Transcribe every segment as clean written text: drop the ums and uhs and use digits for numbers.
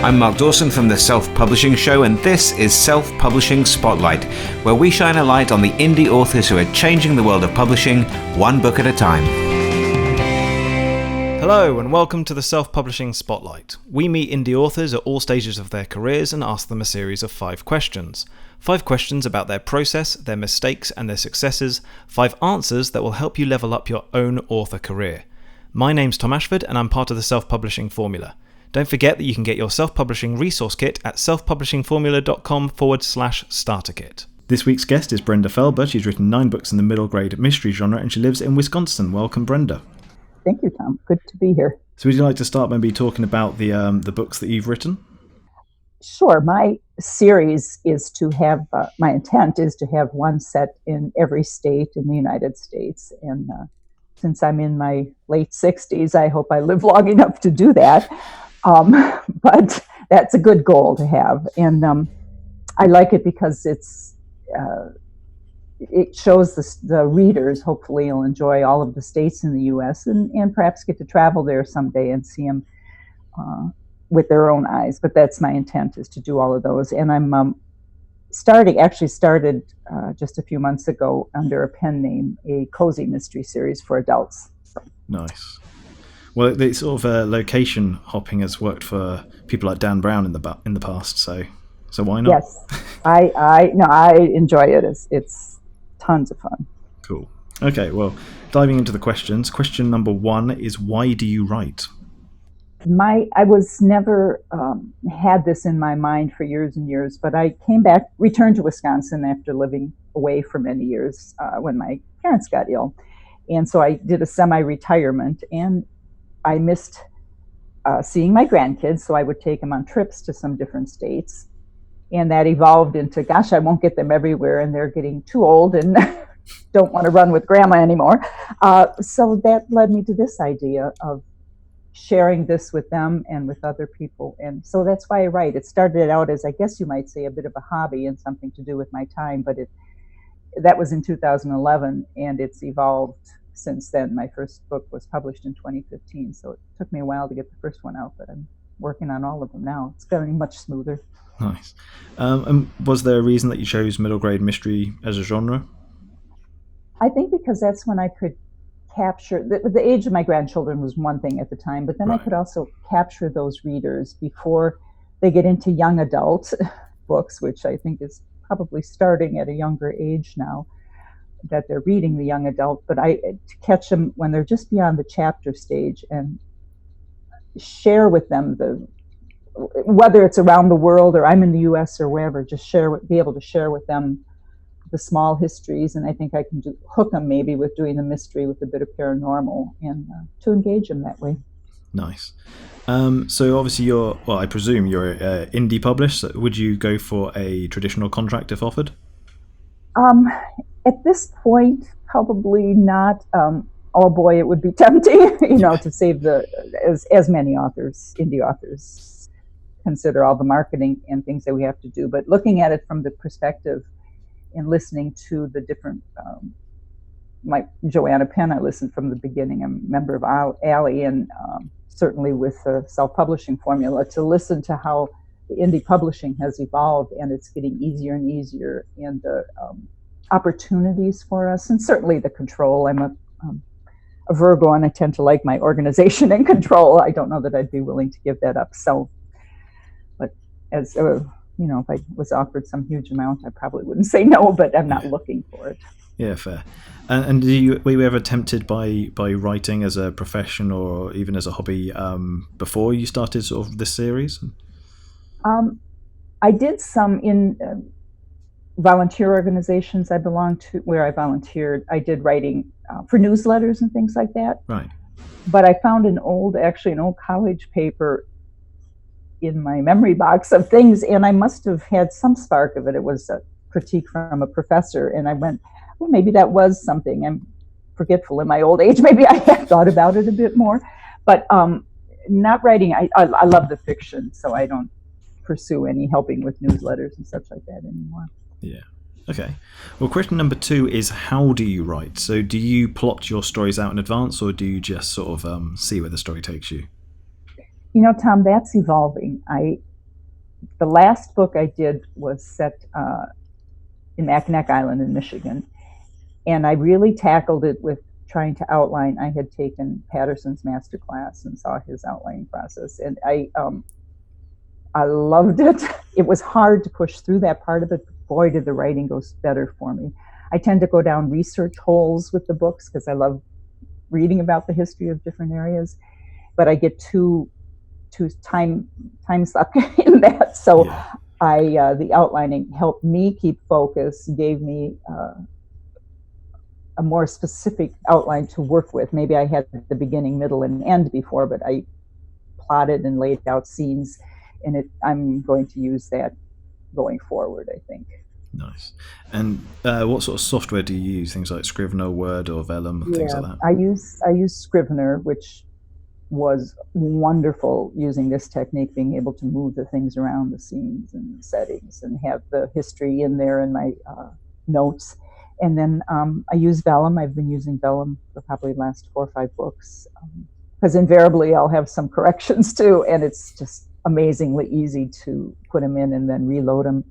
I'm Mark Dawson from the Self-Publishing Show, and this is Self-Publishing Spotlight, where we shine a light on the indie authors who are changing the world of publishing, one book at a time. Hello and welcome to the Self-Publishing Spotlight. We meet indie authors at all stages of their careers and ask them a series of 5 questions. 5 questions about their process, their mistakes and their successes, 5 answers that will help you level up your own author career. My name's Tom Ashford and I'm part of the Self-Publishing Formula. Don't forget that you can get your self-publishing resource kit at selfpublishingformula.com/starter kit. This week's guest is Brenda Felber. She's written 9 books in the middle grade mystery genre and she lives in Wisconsin. Welcome, Brenda. Thank you, Tom. Good to be here. So would you like to start maybe talking about the books that you've written? Sure. My series is to have, my intent is to have one set in every state in the United States. And since I'm in my late 60s, I hope I live long enough to do that. But that's a good goal to have. And I like it because it shows the readers, hopefully you'll enjoy all of the states in the U.S. and perhaps get to travel there someday and see them with their own eyes. But that's my intent, is to do all of those. And I'm started just a few months ago under a pen name, a cozy mystery series for adults. Nice. Well, the sort of location hopping has worked for people like Dan Brown in the past, so why not? Yes, I enjoy it. It's tons of fun. Cool. Okay, well, diving into the questions. Question number 1 is, why do you write? I was never had this in my mind for years and years, but I returned to Wisconsin after living away for many years when my parents got ill, and so I did a semi-retirement, and I missed seeing my grandkids, so I would take them on trips to some different states. And that evolved into, gosh, I won't get them everywhere, and they're getting too old and don't want to run with grandma anymore. So that led me to this idea of sharing this with them and with other people. And so that's why I write. It started out as, I guess you might say, a bit of a hobby and something to do with my time, but that was in 2011, and it's evolved since then. My first book was published in 2015, so it took me a while to get the first one out, but I'm working on all of them now. It's going much smoother. Nice. And was there a reason that you chose middle grade mystery as a genre? I think because that's when I could capture, the age of my grandchildren was one thing at the time, but then right. I could also capture those readers before they get into young adult books, which I think is probably starting at a younger age now, that they're reading the young adult, but to catch them when they're just beyond the chapter stage and share with them whether it's around the world or I'm in the U.S. or wherever, just be able to share with them the small histories, and I think I can hook them maybe with doing the mystery with a bit of paranormal and to engage them that way. Nice. So obviously I presume you're indie published. So would you go for a traditional contract if offered? At this point, probably not. Oh boy, it would be tempting, to save as many authors, indie authors, consider all the marketing and things that we have to do. But looking at it from the perspective and listening to the different, like Joanna Penn, I listened from the beginning. I'm a member of ALLY, and certainly with the self-publishing formula, to listen to how the indie publishing has evolved, and it's getting easier and easier, and the opportunities for us, and certainly the control. I'm a Virgo, and I tend to like my organization and control. I don't know that I'd be willing to give that up. So, but as if I was offered some huge amount, I probably wouldn't say no, but I'm not looking for it. Yeah, fair. And were you ever tempted by writing as a profession or even as a hobby before you started sort of this series? I did some in volunteer organizations I belonged to, where I volunteered. I did writing for newsletters and things like that. Right. But I found an old college paper in my memory box of things, and I must have had some spark of it. It was a critique from a professor, and I went, well, maybe that was something. I'm forgetful in my old age. Maybe I had thought about it a bit more. But not writing, I love the fiction, so I don't pursue any helping with newsletters and such like that anymore. Yeah. Okay. Well, question number 2 is, how do you write? So do you plot your stories out in advance, or do you just sort of see where the story takes you? Tom, that's evolving. the last book I did was set in Mackinac Island in Michigan, and I really tackled it with trying to outline. I had taken Patterson's master class and saw his outlining process, and I loved it. It was hard to push through that part of it, but boy, did the writing go better for me. I tend to go down research holes with the books because I love reading about the history of different areas, but I get too time suck in that. So yeah. The outlining helped me keep focus, gave me a more specific outline to work with. Maybe I had the beginning, middle, and end before, but I plotted and laid out scenes, and I'm going to use that going forward, I think. Nice. And what sort of software do you use? Things like Scrivener, Word, or Vellum, things like that? I use Scrivener, which was wonderful using this technique, being able to move the things around the scenes and settings and have the history in there in my notes. And then I use Vellum. I've been using Vellum for probably the last 4 or 5 books, because invariably I'll have some corrections too, and it's just amazingly easy to put them in and then reload them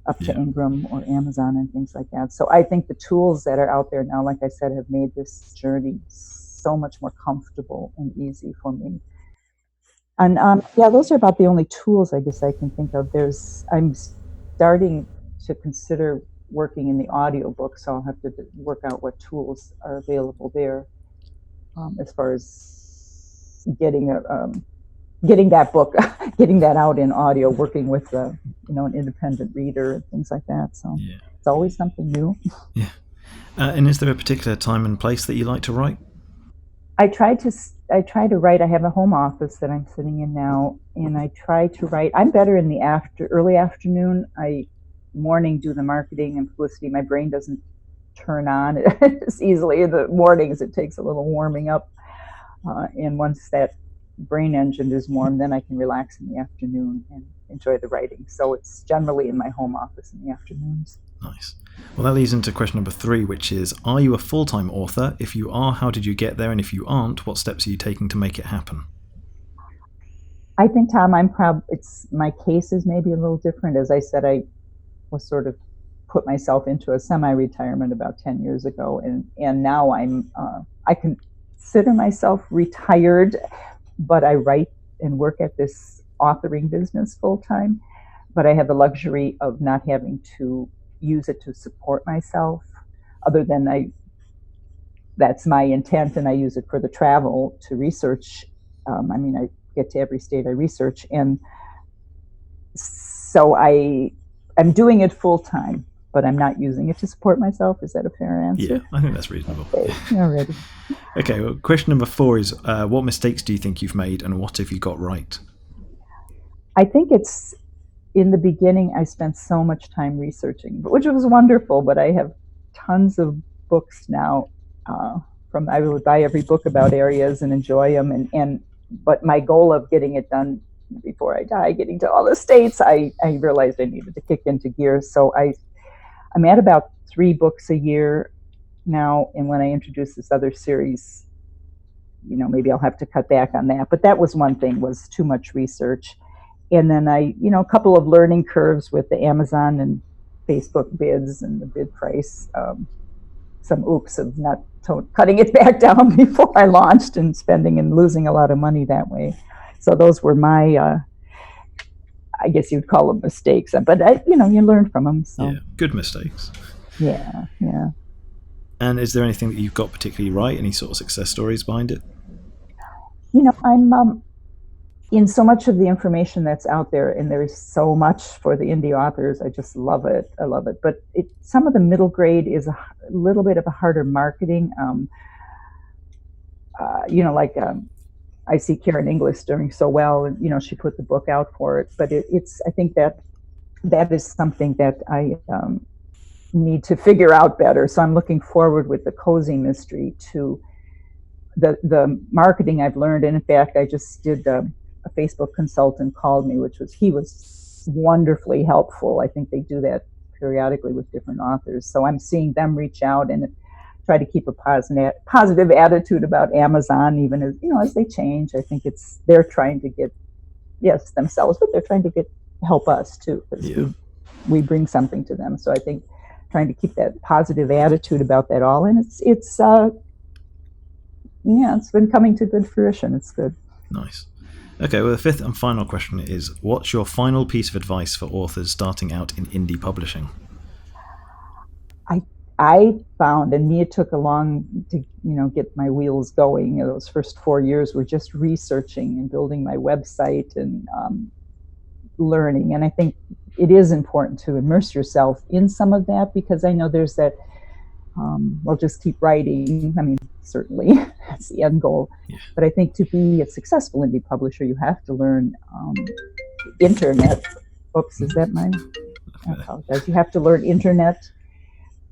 up to Ingram or Amazon and things like that. So I think the tools that are out there now, like I said, have made this journey so much more comfortable and easy for me. And those are about the only tools I guess I can think of. I'm starting to consider working in the audiobook, so I'll have to work out what tools are available there as far as getting that book, getting that out in audio, working with an independent reader and things like that. So it's always something new. Yeah. And is there a particular time and place that you like to write? I try to write. I have a home office that I'm sitting in now, and I try to write. I'm better in the early afternoon. Morning do the marketing and publicity. My brain doesn't turn on as easily in the mornings. It takes a little warming up, and once that brain engine is warm, then I can relax in the afternoon and enjoy the writing. So it's generally in my home office in the afternoons. Nice. Well, that leads into question number 3, which is, are you a full-time author? If you are, how did you get there? And if you aren't, what steps are you taking to make it happen? I think, Tom, my case is maybe a little different. As I said, I was sort of put myself into a semi-retirement about 10 years ago, and now I consider myself retired, but I write and work at this authoring business full-time. But I have the luxury of not having to use it to support myself, other than that's my intent, and I use it for the travel to research. I get to every state I research, and so I'm doing it full-time, but I'm not using it to support myself. Is that a fair answer? Yeah, I think that's reasonable. Okay, alrighty. Okay, well, question number 4 is, what mistakes do you think you've made, and what have you got right? I think in the beginning, I spent so much time researching, which was wonderful, but I have tons of books now. I would buy every book about areas and enjoy them, but my goal of getting it done before I die, getting to all the states, I realized I needed to kick into gear. So I'm at about 3 books a year now, and when I introduce this other series, maybe I'll have to cut back on that. But that was one thing, was too much research. And then a couple of learning curves with the Amazon and Facebook bids and the bid price. Some oops of not cutting it back down before I launched, and spending and losing a lot of money that way. So those were my, I guess you'd call them mistakes. But you learn from them. So. Yeah, good mistakes. Yeah. And is there anything that you've got particularly right? Any sort of success stories behind it? I'm in so much of the information that's out there, and there's so much for the indie authors. I just love it. I love it. But some of the middle grade is a little bit of a harder marketing. I see Karen Inglis doing so well, and she put the book out for it. But I think that is something that I need to figure out better. So I'm looking forward with the Cozy Mystery to the marketing I've learned. And in fact, I just did a Facebook consultant called me, he was wonderfully helpful. I think they do that periodically with different authors. So I'm seeing them reach out and try to keep a positive attitude about Amazon, even as they change. I think they're trying to get, themselves, but they're trying to help us too, because we bring something to them. So I think trying to keep that positive attitude about that all, and it's been coming to good fruition. It's good. Nice. Okay, well, the fifth and final question is, what's your final piece of advice for authors starting out in indie publishing? I found, and it took a long to get my wheels going. Those first 4 years were just researching and building my website and learning. And I think it is important to immerse yourself in some of that, because I know there's that, well, just keep writing. I mean, certainly that's the end goal. Yeah. But I think to be a successful indie publisher, you have to learn internet. Oops, is that mine? I apologize. You have to learn internet.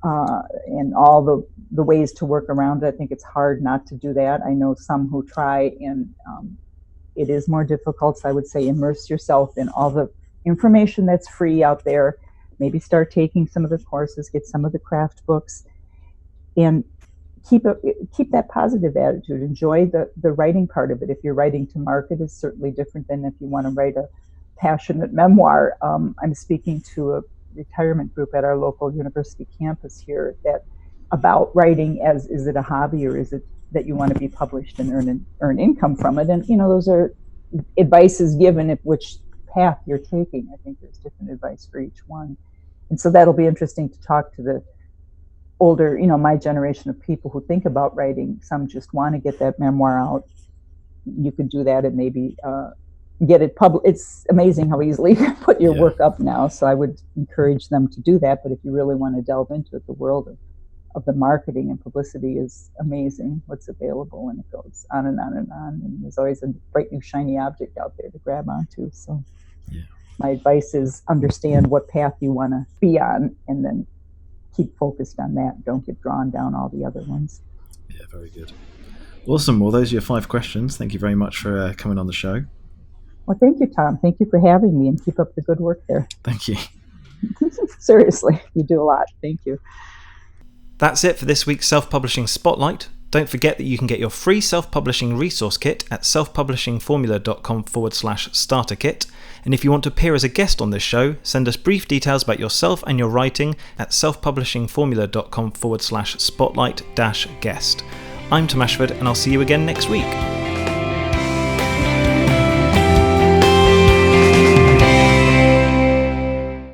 And all the ways to work around it. I think it's hard not to do that. I know some who try, and it is more difficult. So I would say immerse yourself in all the information that's free out there. Maybe start taking some of the courses, get some of the craft books, and keep that positive attitude. Enjoy the writing part of it. If you're writing to market, is certainly different than if you want to write a passionate memoir. I'm speaking to a retirement group at our local university campus here about writing as, is it a hobby, or is it that you want to be published and earn income from it? And those are advice is given if which path you're taking. I think there's different advice for each one, and so that'll be interesting to talk to the older, my generation of people who think about writing. Some just want to get that memoir out. You could do that and maybe get it published. It's amazing how easily you put your work up now. So I would encourage them to do that. But if you really want to delve into it, the world of the marketing and publicity is amazing. What's available, and it goes on and on and on. And there's always a bright new shiny object out there to grab onto. So my advice is understand what path you want to be on, and then keep focused on that. Don't get drawn down all the other ones. Yeah, very good. Awesome. Well, those are your 5 questions. Thank you very much for coming on the show. Well, thank you, Tom. Thank you for having me, and keep up the good work there. Thank you. Seriously, you do a lot. Thank you. That's it for this week's Self-Publishing Spotlight. Don't forget that you can get your free self-publishing resource kit at selfpublishingformula.com/starter kit. And if you want to appear as a guest on this show, send us brief details about yourself and your writing at selfpublishingformula.com/spotlight-guest. I'm Tom Ashford, and I'll see you again next week.